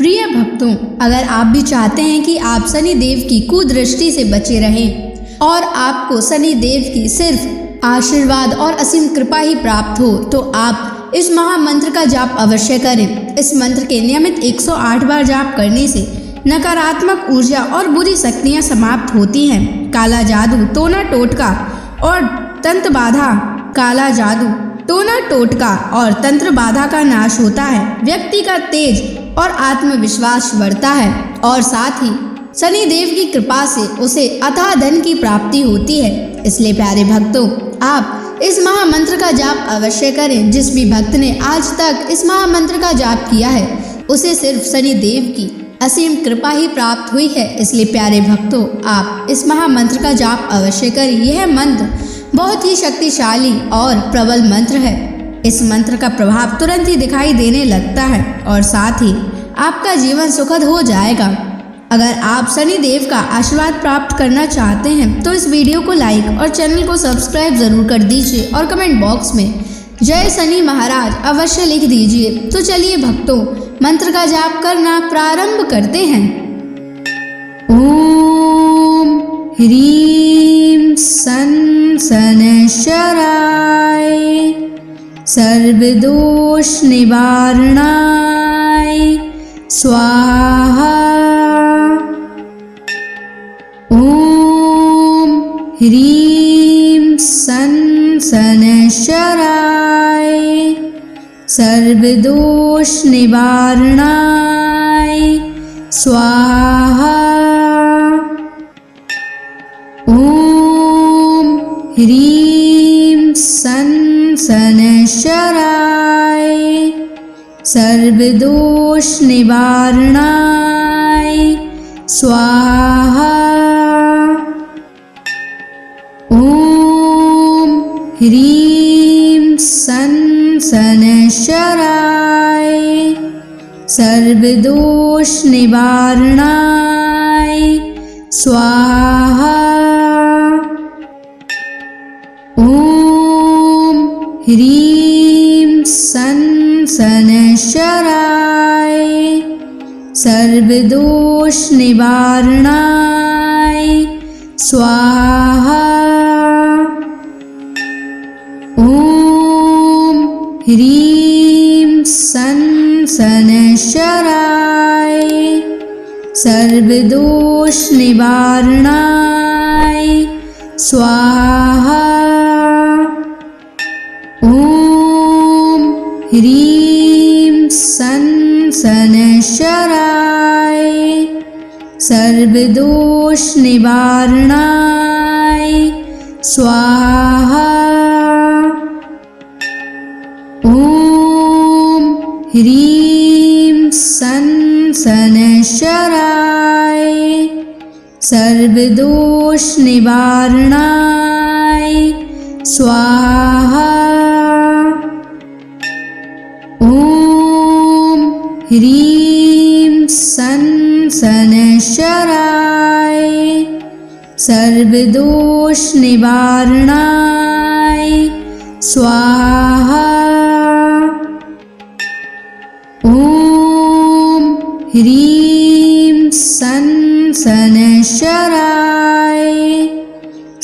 प्रिय भक्तों, अगर आप भी चाहते हैं कि आप शनि देव की कुदृष्टि से बचे रहें और आपको शनि देव की सिर्फ आशीर्वाद और असीम कृपा ही प्राप्त हो, तो आप इस महामंत्र का जाप अवश्य करें। इस मंत्र के नियमित 108 बार जाप करने से नकारात्मक ऊर्जा और बुरी शक्तियां समाप्त होती हैं। काला जादू, टोना टोटका और तंत्र बाधा, काला जादू, टोना टोटका और तंत्र बाधा का नाश होता है। व्यक्ति का तेज और आत्मविश्वास बढ़ता है और साथ ही शनि देव की कृपा से उसे अथाह धन की प्राप्ति होती है। इसलिए प्यारे भक्तों, आप इस महामंत्र का जाप अवश्य करें। जिस भी भक्त ने आज तक इस महामंत्र का जाप किया है, उसे सिर्फ शनि देव की असीम कृपा ही प्राप्त हुई है। इसलिए प्यारे भक्तों, आप इस महामंत्र का जाप अवश्य करें। यह मंत्र बहुत ही शक्तिशाली और प्रबल मंत्र है। इस मंत्र का प्रभाव तुरंत ही दिखाई देने लगता है और साथ ही आपका जीवन सुखद हो जाएगा। अगर आप शनि देव का आशीर्वाद प्राप्त करना चाहते हैं तो इस वीडियो को लाइक और चैनल को सब्सक्राइब जरूर कर दीजिए और कमेंट बॉक्स में जय शनि महाराज अवश्य लिख दीजिए। तो चलिए भक्तों, मंत्र का जाप करना प्रारंभ करते हैं। ओम ह्रीं सन शनैश्चराय सर्वदोष निवारणाय स्वाहा। ओम ह्रीं सन शनैश्चराय सर्वदोष निवारणाय स्वाहा। ओम ह्रीं सन शनैश्चराय सर्वदोष निवारणाय स्वाहा। ओम ह्रीं सन शनैश्चराय सर्वदोष निवारणाय स्वाहा। ओम ह्रीं सन शनैश्चराय सर्वदोष निवारणाय स्वाहा। ओम ह्रीं सन शनैश्चराय सर्वदोष निवारणाय स्वाहा। ओम ह्रीं सन शनैश्चराय सर्वदोष निवारणाय स्वाहा। ओम ह्रीं सन शनैश्चराय सर्वदोष निवारणाय स्वाहा। ओम ह्रीं सन शनैश्चराय सर्वदोष निवारणाय स्वाहा। ओम ह्रीं सन शनैश्चराय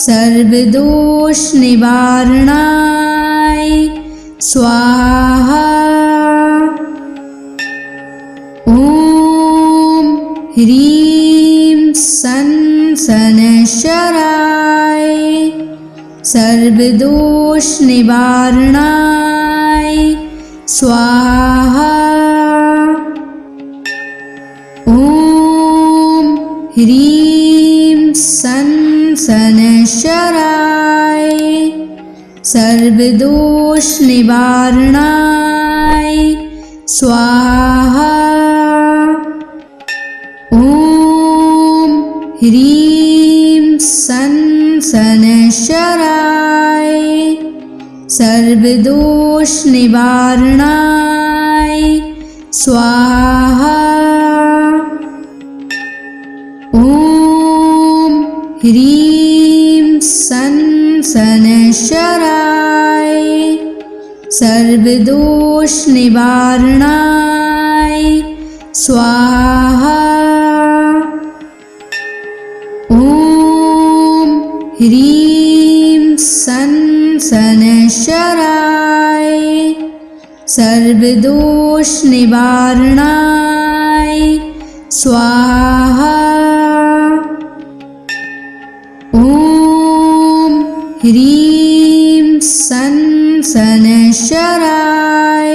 सर्वदोष निवारणाय स्वाहा। ओम ह्रीं सन शनैश्चराय सर्वदोष निवारणाय स्वाहा। ओम ह्रीं सन शनैश्चराय सर्वदोष निवारणाय स्वाहा। ओम ह्रीं सन शनैश्चराय सर्वदोष निवारणाय स्वाहा। ओम ह्रीं सन शनैश्चराय सर्वदोष निवारणाय स्वाहा। ॐ ह्रीं सन् शनैश्चराय सर्वदोषनिवारणाय स्वाहा। ॐ ह्रीं सन् शनैश्चराय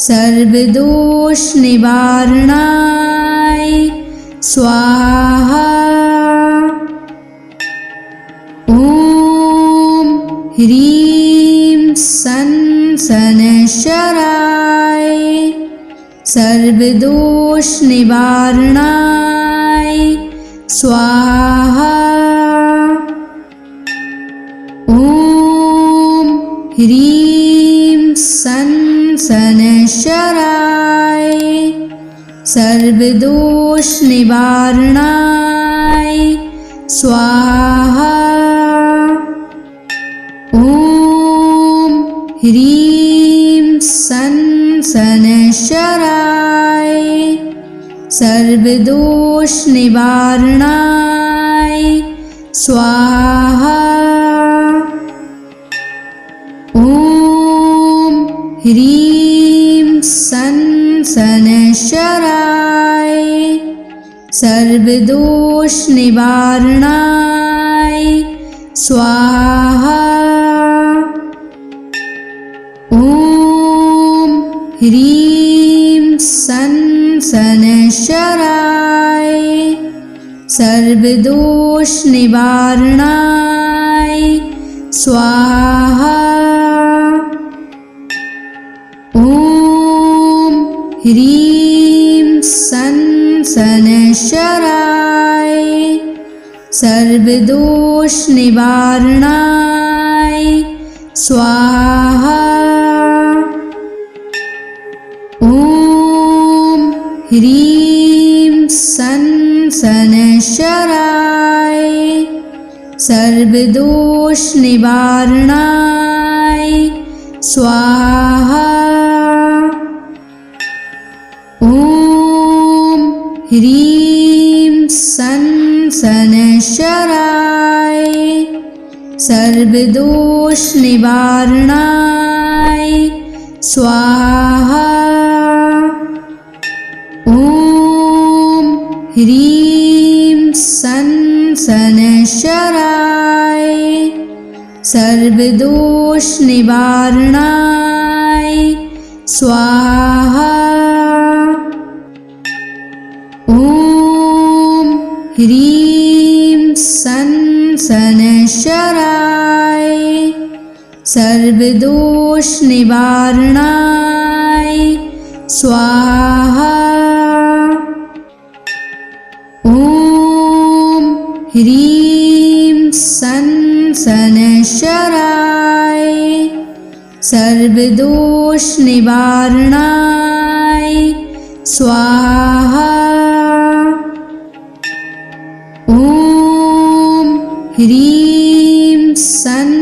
सर्वदोषनिवारणाय स्वाहा। ॐ ह्रीं सन् शनैश्चराय सर्वदोषनिवारणाय स्वाहा। ॐ ह्रीं सन् शनैश्चराय सर्वदोषनिवारणाय स्वाहा। ॐ ह्रीं सन् शनैश्चराय सर्वदोषनिवारणाय स्वाहा। ॐ ह्रीं सन् शनैश्चराय सर्वदोषनिवारणाय स्वाहा। ॐ ह्रीं सन् शनैश्चराय सर्वदोषनिवारणाय स्वाहा। ॐ ह्रीं सन् शनैश्चराय सर्वदोषनिवारणाय स्वाहा। ॐ ह्रीं सन् शनैश्चराय सर्वदोषनिवारणाय स्वाहा। ॐ ह्रीं सन् शनैश्चराय सर्वदोषनिवारणाय स्वाहा। ॐ ह्रीं सन् शनैश्चराय सर्वदोषनिवारणाय स्वाहा। ॐ ह्रीं सन् शनैश्चराय सर्वदोषनिवारणाय स्वाहा। ॐ ह्रीं सन् शनैश्चराय सर्वदोषनिवारणाय स्वाहा। ॐ ह्रीं सन्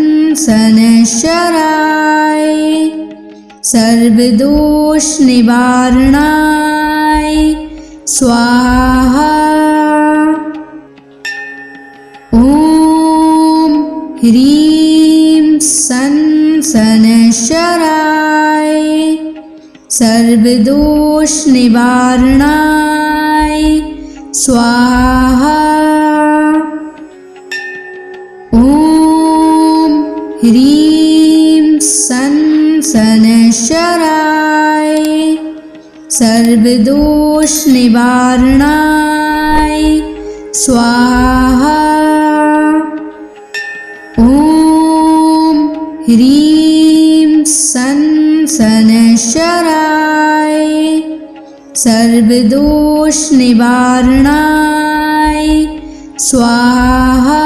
शनैश्चराय सर्वदोषनिवारणाय स्वाहा। ॐ ह्रीं सन् शनैश्चराय सर्वदोषनिवारणाय स्वाहा। ॐ ह्रीं सन् शनैश्चराय सर्वदोषनिवारणाय स्वाहा। ॐ ह्रीं सन् शनैश्चराय सर्वदोषनिवारणाय स्वाहा।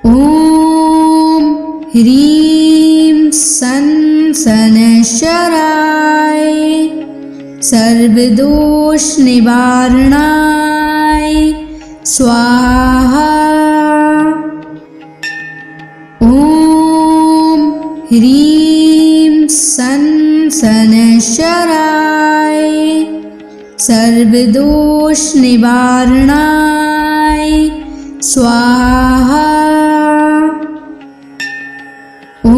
ॐ ह्रीं सन् शनैश्चराय सर्वदोषनिवारणाय स्वाहा। ॐ ह्रीं सन् सनशराय सर्वदोष निवारणाय स्वाहा। ॐ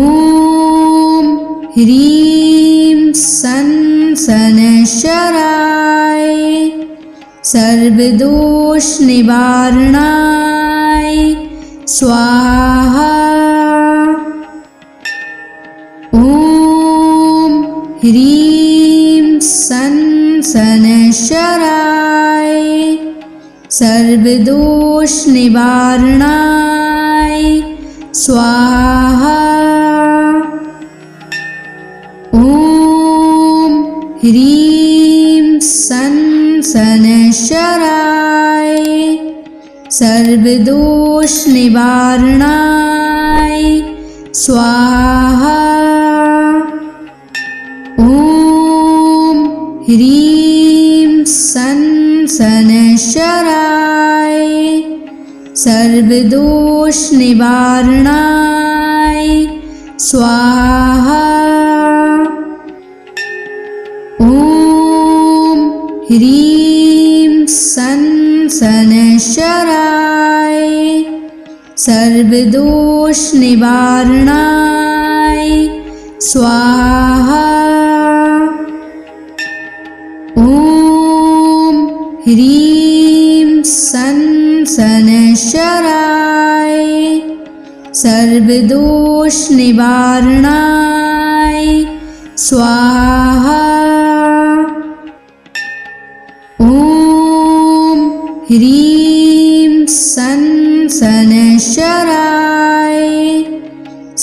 ह्रीं सनशराय सर्वदोष निवारणाय स्वाहा। ॐ ह्रीं सनशराय सर्वदोष निवारणाय स्वाहा। ॐ ह्रीं सनशराय सर्वदोष निवारणाय स्वाहा। ॐ ह्रीं सनशराय सर्वदोष निवारणाय स्वाहा। ॐ ह्रीं सनशराय सर्वदोष निवारणाय स्वाहा। ॐ ह्रीं सनशराय सर्वदोष निवारणाय स्वाहा। ॐ ह्रीं सनशराय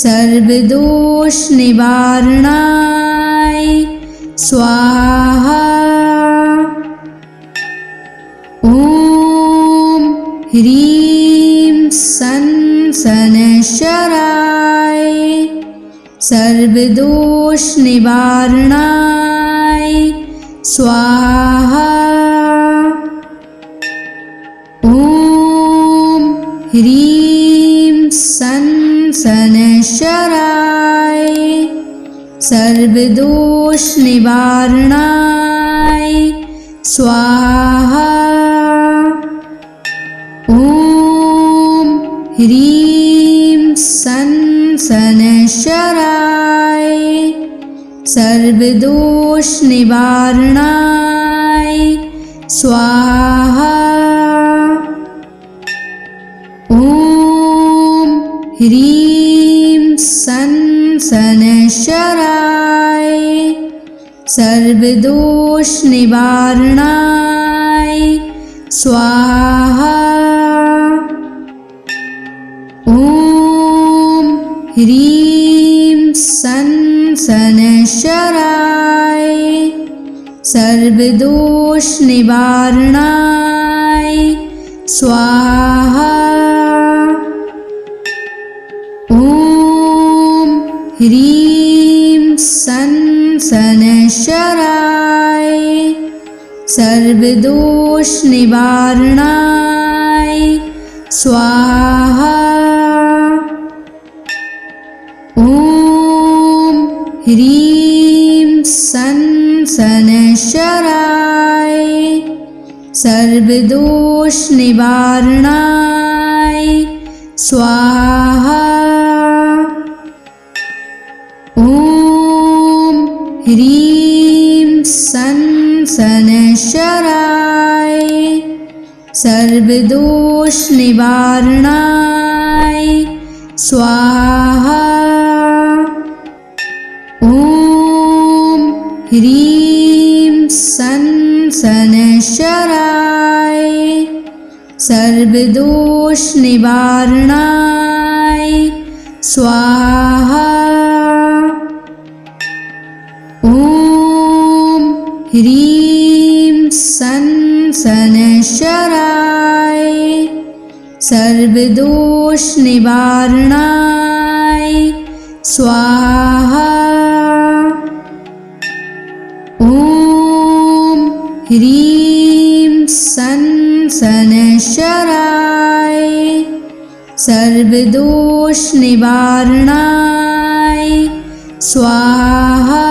सर्वदोष निवारणाय स्वाहा। ॐ ह्रीं सनशराय सर्वदोष निवारणाय स्वाहा। ॐ ह्रीं सनशराय सर्वदोष निवारणाय स्वाहा। ॐ ह्रीं सनशराय सर्वदोष निवारणाय स्वाहा। ॐ ह्रीं सनशराय सर्वदोष निवारणाय स्वाहा। ॐ ह्रीं सनशराय सर्वदोष निवारणाय स्वाहा। ॐ ह्रीं सनशराय सर्वदोष निवारणाय स्वाहा। ॐ ह्रीं सनशराय सर्वदोष निवारणाय स्वाहा। ॐ ह्रीं सनशराय सर्वदोष निवारणाय स्वाहा। ॐ ह्रीं सनशराय सर्वदोष निवारणाय स्वाहा। ॐ ह्रीं सनशराय सर्वदोष निवारणाय स्वाहा। ॐ ह्रीं सनशराय सर्वदोष निवारणाय स्वाहा।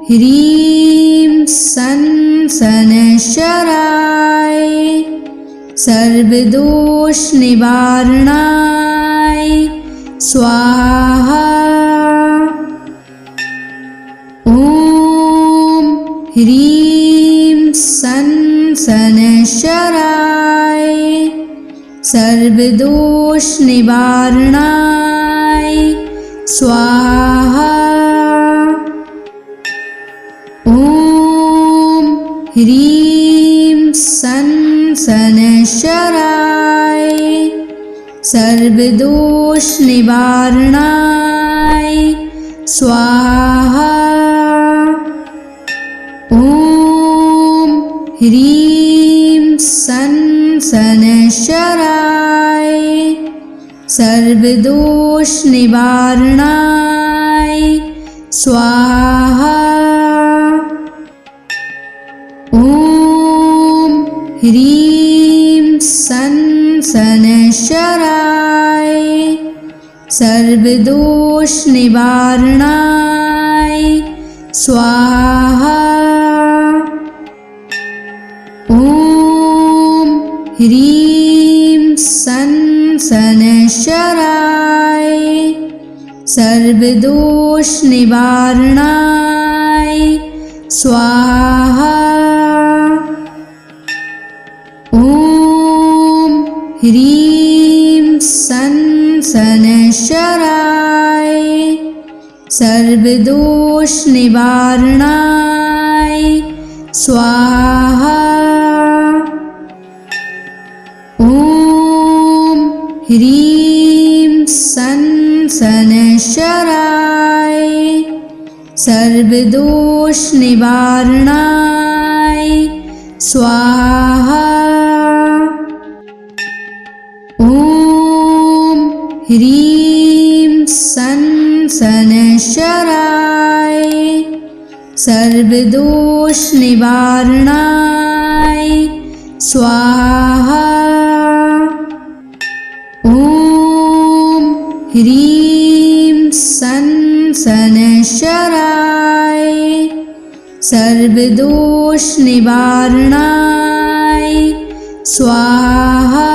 ह्रीं सन शनैश्चराय सर्वदोष निवारणाय स्वाहा। ॐ ह्रीं सन शनैश्चराय सर्वदोष निवारणाय स्वाहा। ॐ ह्रीं सन शनैश्चराय सर्वदोष निवारणाय स्वाहा। ॐ ह्रीं सन शनैश्चराय सर्वदोष निवारणाय स्वाहा। ॐ ह्रीं सन शनैश्चराय सर्वदोष निवारणाय स्वाहा। ॐ ह्रीं सन शनैश्चराय सर्वदोष निवारणाय स्वाहा। ॐ ह्रीं सन शनैश्चराय सर्वदोष निवारणाय स्वाहा। ॐ ह्रीं सन शनैश्चराय सर्वदोष निवारणाय स्वाहा। ॐ ह्रीं सन शनैश्चराय सर्वदोष निवारणाय स्वाहा। ॐ ह्रीं सन शनैश्चराय सर्वदोष निवारणाय स्वाहा।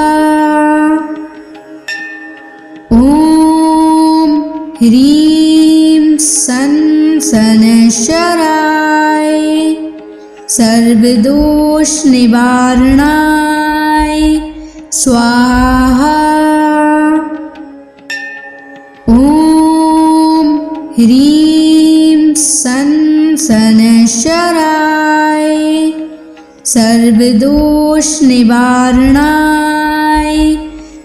ॐ ह्रीं सन शनैश्चराय सर्वदोष निवारणाय स्वाहा। ॐ ह्रीं सन शनैश्चराय सर्वदोष निवारणाय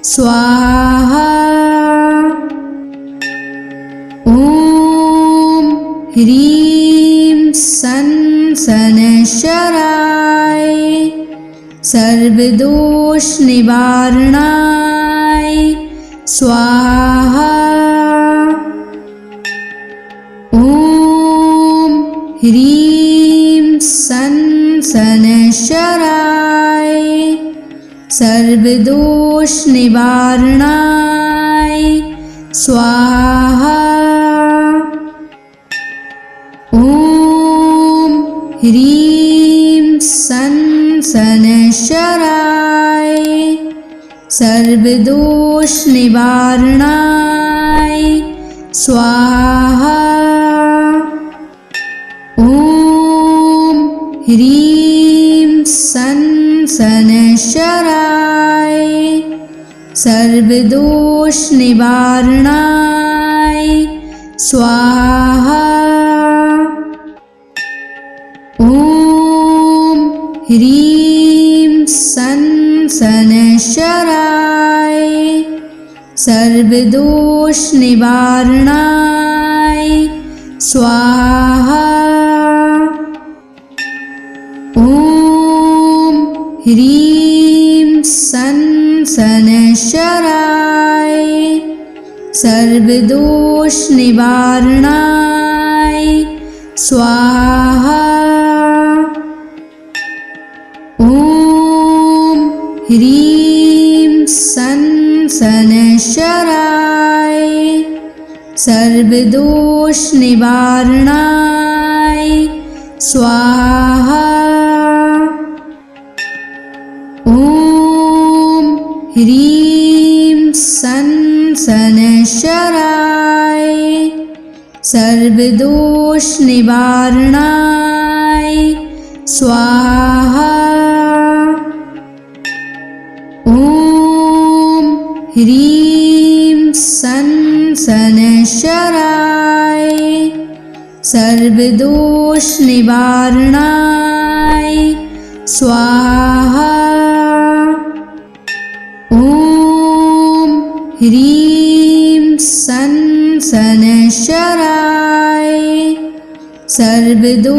स्वाहा। ॐ ह्रीं सन शनैश्चराय सर्वदोष निवारणाय स्वाहा। ॐ ह्रीं सन शनैश्चराय सर्वदोष निवारणाय स्वाहा। ॐ ह्रीं सन शनैश्चराय सर्वदोष निवारणाय स्वाहा। ॐ ह्रीं सन शनैश्चराय सर्वदोष निवारणाय स्वाहा। ॐ ह्रीं सन शनैश्चराय सर्वदोष निवारणाय स्वाहा। ॐ ह्रीं सन शनैश्चराय सर्वदोष निवारणाय स्वाहा। ॐ ह्रीं सन शनैश्चराय सर्वदोष निवारणाय स्वाहा। ॐ ह्रीं सन् शनैश्चराय सर्वदोषनिवारणाय स्वाहा। ॐ ह्रीं सन् शनैश्चराय सर्वदोषनिवारणाय स्वाहा। ॐ ह्रीं सन् शनैश्चराय सर्वदोषनिवारणाय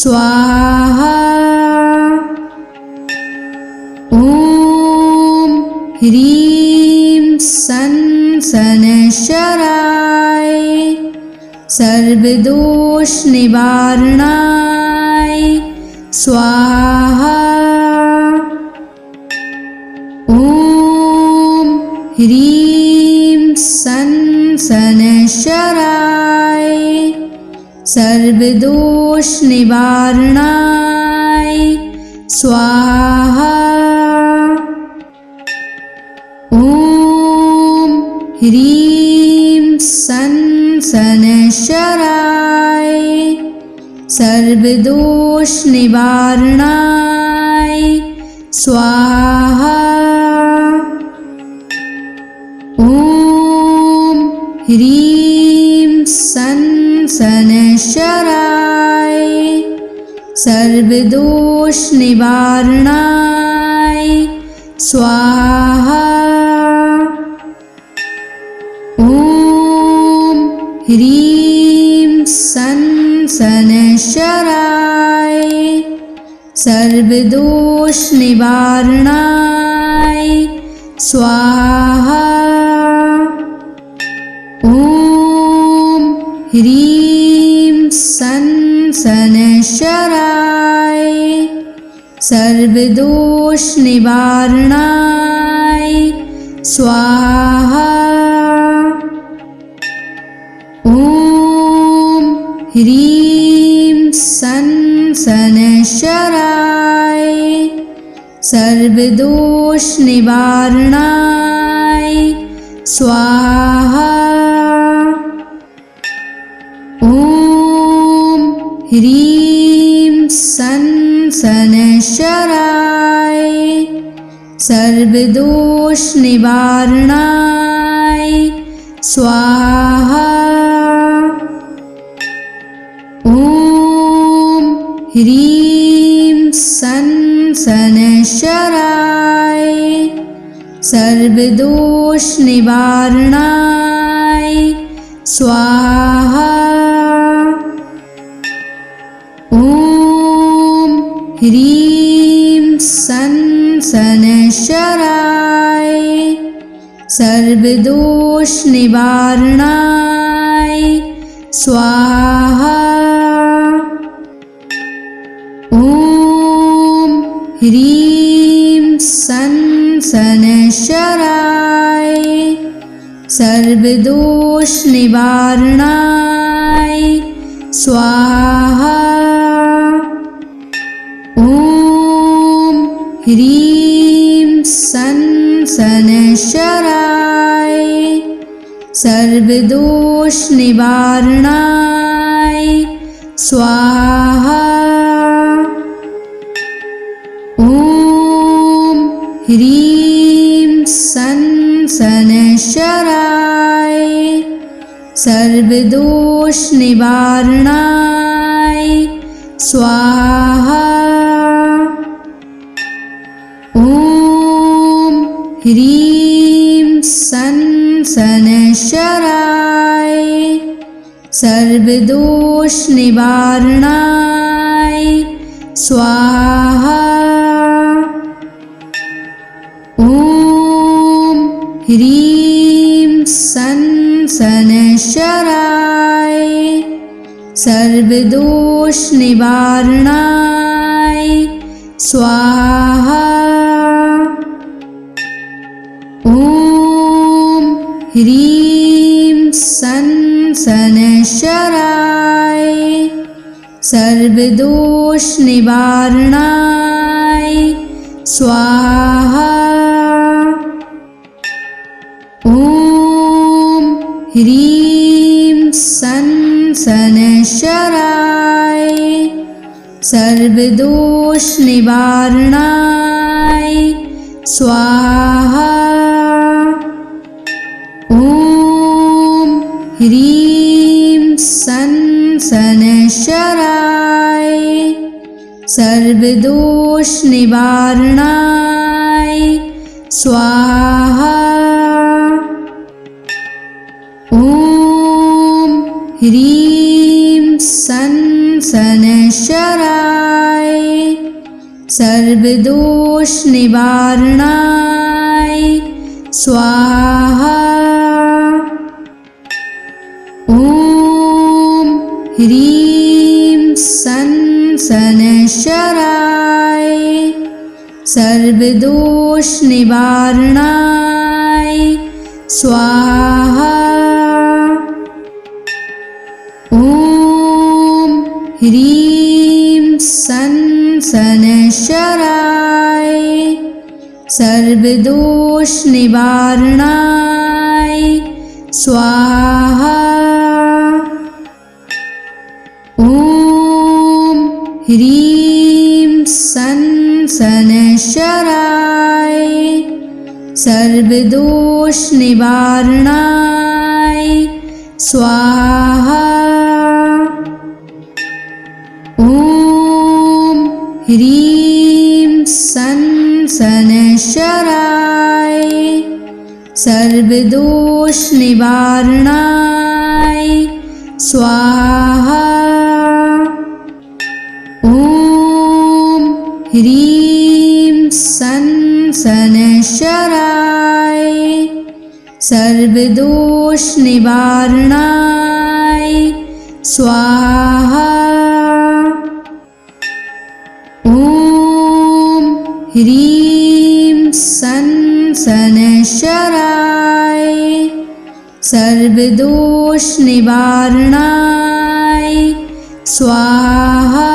स्वाहा। ॐ ह्रीं सन् शनैश्चराय सर्वदोषनिवारणाय स्वाहा। ॐ ह्रीं सन् शनैश्चराय सर्वदोषनिवारणाय स्वाहा। ॐ ह्रीं सन् शनैश्चराय सर्वदोषनिवारणाय स्वाहा। ॐ ह्रीं सन् शनैश्चराय सर्वदोषनिवारणाय स्वाहा। ॐ ह्रीं सन् शनैश्चराय सर्वदोषनिवारणाय स्वाहा। ॐ ह्रीं सन् शनैश्चराय सर्वदोषनिवारणाय स्वाहा। ॐ ह्रीं सन् शनैश्चराय सर्वदोषनिवारणाय स्वाहा। ॐ ह्रीं सन् शनैश्चराय सर्वदोषनिवारणाय स्वाहा। ॐ ह्रीं सन् शनैश्चराय सर्वदोषनिवारणाय स्वाहा। ॐ ह्रीं सन् शनैश्चराय सर्वदोषनिवारणाय स्वाहा। ॐ ह्रीं सन् शनैश्चराय सर्वदोषनिवारणाय स्वाहा। ॐ ह्रीं सन् शनैश्चराय सर्वदोषनिवारणाय स्वाहा। ॐ ह्रीं सन् शनैश्चराय सर्वदोषनिवारणाय स्वाहा। ॐ ह्रीं सन् शनैश्चराय सर्वदोषनिवारणाय स्वाहा। ॐ ह्रीं सन् शनैश्चराय सर्वदोषनिवारणाय स्वाहा। ॐ ह्रीं सन् शनैश्चराय सर्वदोष निवारणाय स्वाहा। ॐ ह्रीं सं शनैश्चराय सर्वदोष निवारणाय स्वाहा। ॐ ह्रीं सं शनैश्चराय सर्वदोष निवारणाय स्वाहा। ॐ ह्रीं सं शनैश्चराय सर्वदोष निवारणाय स्वाहा। ॐ ह्रीं सं शनैश्चराय सर्वदोष निवारणाय स्वाहा। ॐ ह्रीं सं शनैश्चराय सर्वदोष निवारणाय स्वाहा। ॐ ह्रीं सं शनैश्चराय सर्वदोष निवारणाय स्वाहा। ॐ ह्रीं सं शनैश्चराय सर्वदोष निवारणाय स्वाहा। ॐ ह्रीं सं शनैश्चराय सर्वदोष निवारणाय स्वाहा। ॐ ह्रीं सं शनैश्चराय सर्वदोष निवारणाय स्वाहा।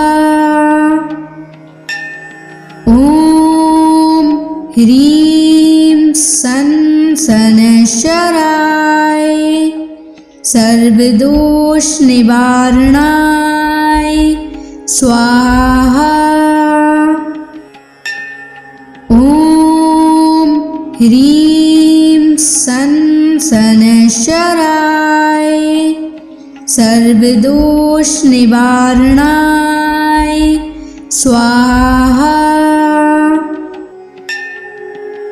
ॐ ह्रीं सं शनैश्चराय सर्वदोष निवारणाय स्वाहा। ॐ ह्रीं सं शनैश्चराय सर्वदोष निवारणाय स्वाहा।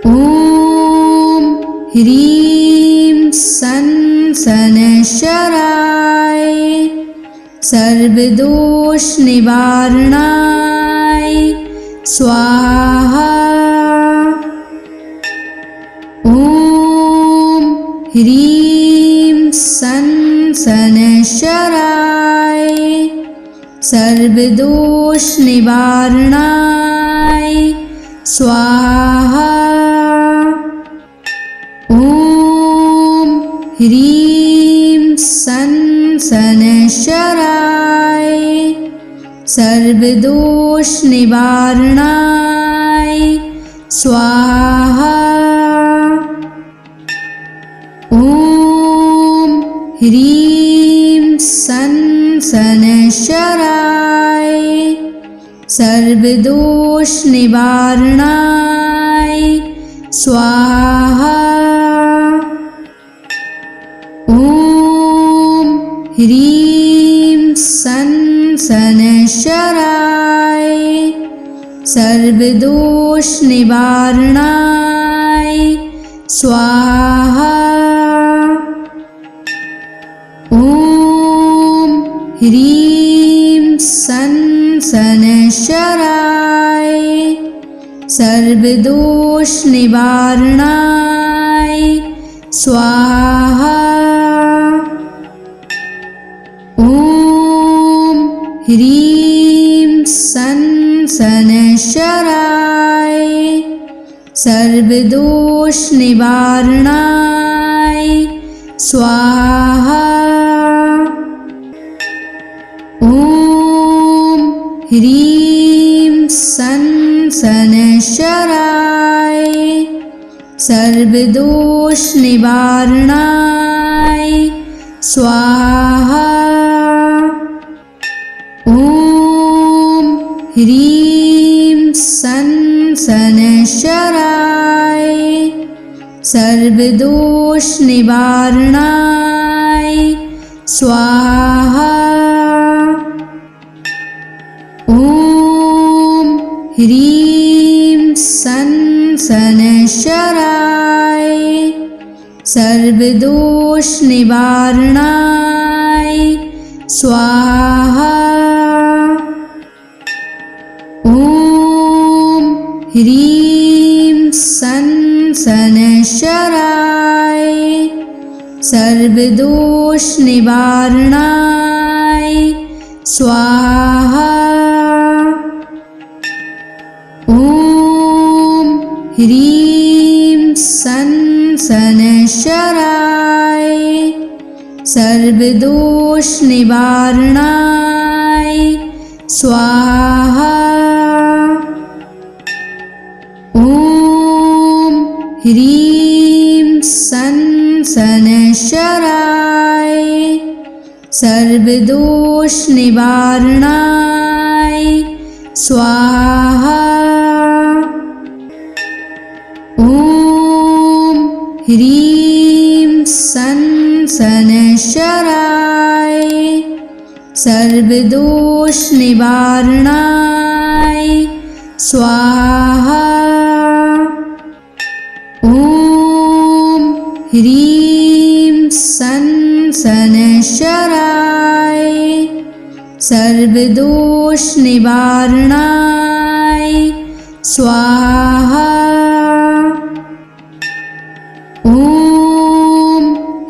ॐ ह्रीं सं शनैश्चराय सर्वदोष निवारणाय स्वाहा। ॐ ह्रीं सं शनैश्चराय सर्वदोष निवारणाय स्वाहा। ॐ ह्रीं सं शनैश्चराय सर्वदोष निवारणाय स्वाहा। ॐ ह्रीं सं शनैश्चराय सर्वदोष निवारणाय स्वाहा। ॐ ह्रीं सं शनैश्चराय सर्वदोष निवारणाय स्वाहा। ॐ ह्रीं सं शनैश्चराय सर्वदोष निवारणाय स्वाहा। ॐ ह्रीं सं शनैश्चराय सर्वदोष निवारणाय स्वाहा। ॐ ह्रीं सन शनैश्चराय सर्वदोष निवारणाय स्वाहा। ॐ ह्रीं सन शनैश्चराय सर्वदोष निवारणाय स्वाहा। ॐ ह्रीं सन शनैश्चराय सर्वदोष निवारणाय स्वाहा। ॐ ह्रीं सन शनैश्चराय सर्वदोष निवारणाय स्वाहा। ॐ ह्रीं सन शनैश्चराय सर्वदोष निवारणाय स्वाहा। ॐ ह्रीं सन शनैश्चराय सर्वदोष निवारणाय स्वाहा। ॐ ह्रीं सन शनैश्चराय सर्वदोष निवारणाय स्वाहा। ॐ ह्रीं सन शनैश्चराय सर्वदोष निवारणाय स्वाहा। ॐ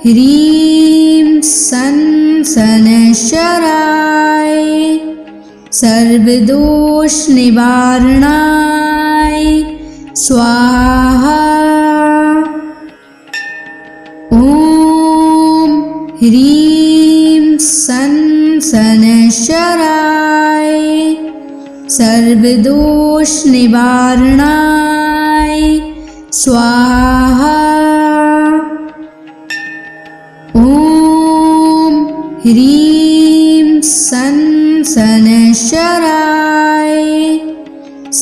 ह्रीं सन शनैश्चराय सर्वदोष निवारणाय स्वाहा। ॐ ह्रीं सन शनैश्चराय सर्वदोष निवारणाय स्वाहा। ॐ ह्रीं सन शनैश्चराय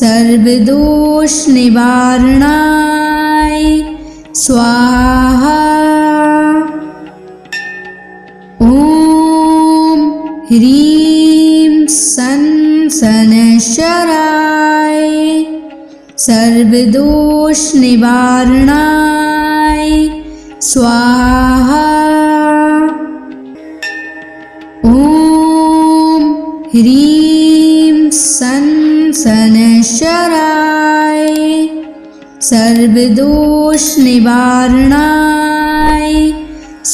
सर्वदोष निवारणाय स्वाहा। ॐ ह्रीं सन शनैश्चराय सर्वदोष निवारणाय स्वाहा। ॐ ह्रीं सन शनैश्चराय सर्वदोष निवारणाय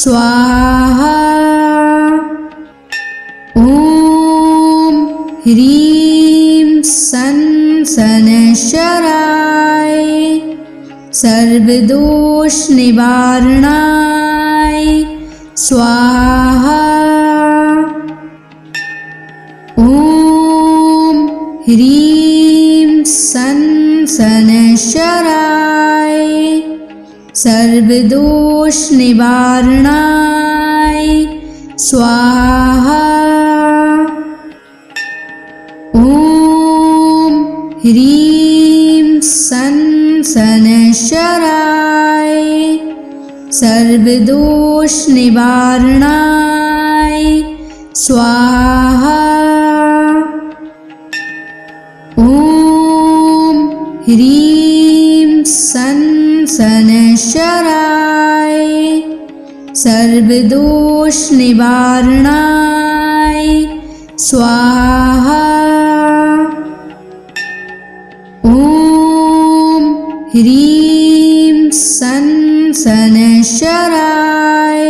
स्वाहा। ॐ ह्रीं सन शनैश्चराय सर्वदोष निवारणाय स्वाहा। ॐ ह्रीं सन शनैश्चराय सर्वदोष निवारणाय स्वाहा। ॐ ह्रीं सन शनैश्चराय सर्वदोष निवारणाय स्वाहा। ॐ ह्रीं सन शनैश्चराय सर्वदोष निवारणाय स्वाहा। ॐ ह्रीं सन शनैश्चराय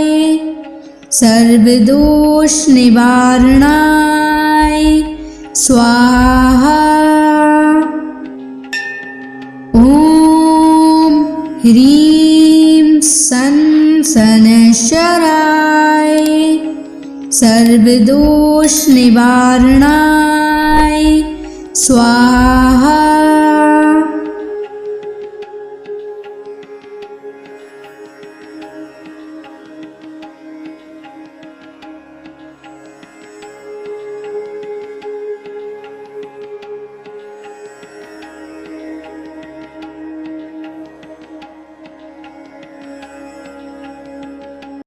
सर्वदोष निवारणाय स्वाहा। ॐ ह्रीं सन शनैश्चराय सर्वदोष निवारणाय स्वाहा।